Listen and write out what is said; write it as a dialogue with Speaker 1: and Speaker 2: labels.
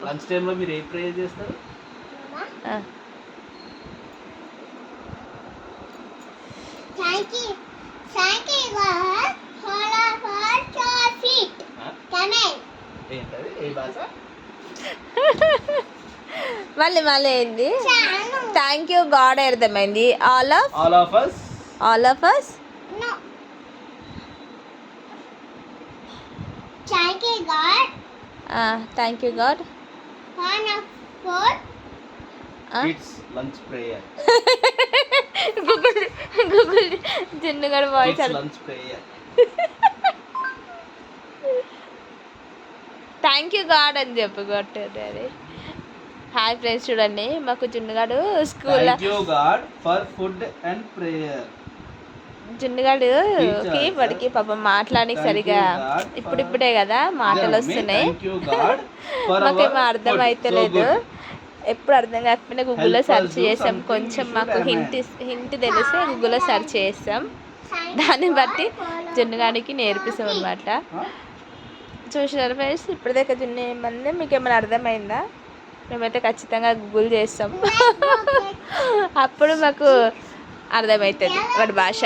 Speaker 1: చెప్పు.
Speaker 2: లంచ్ టైంలో మీరు ఏ ప్రేయర్ చేస్తారు? ఏంటది? ఏ భాష?
Speaker 1: మళ్ళీ ఏంది? థ్యాంక్ యూ గాడ్ అర్థమైంది. All of us thank you God
Speaker 2: it's lunch prayer.
Speaker 1: Google జున్నుగడ voice
Speaker 2: lunch prayer.
Speaker 1: Thank you God అని చెప్పు కొట్టేది. హాయ్ ఫ్రెండ్స్, చూడండి మాకు జున్నుగాడు స్కూల్లో
Speaker 2: thank you God for food and prayer.
Speaker 1: జున్నుగాడుకి వాడికి పాపం మాట్లాడానికి సరిగా ఇప్పుడిప్పుడే కదా మాటలు వస్తున్నాయి. మాకేమో అర్థం అయితలేదు. ఎప్పుడు అర్థం కాకపోయినా గూగుల్లో సెర్చ్ చేసాం. కొంచెం మాకు హింట్ తెలిస్తే గూగుల్లో సెర్చ్ చేస్తాం. దాన్ని బట్టి జున్నుగాడికి నేర్పిస్తాం అనమాట. చూసినారు ఫ్రెండ్స్, ఇప్పటిదాకా జున్ను ఏమన్నా మీకు ఏమైనా అర్థమైందా? మేమైతే ఖచ్చితంగా గూగుల్ చేస్తాం. అప్పుడు మాకు అర్థమవుతుంది వాడి భాష.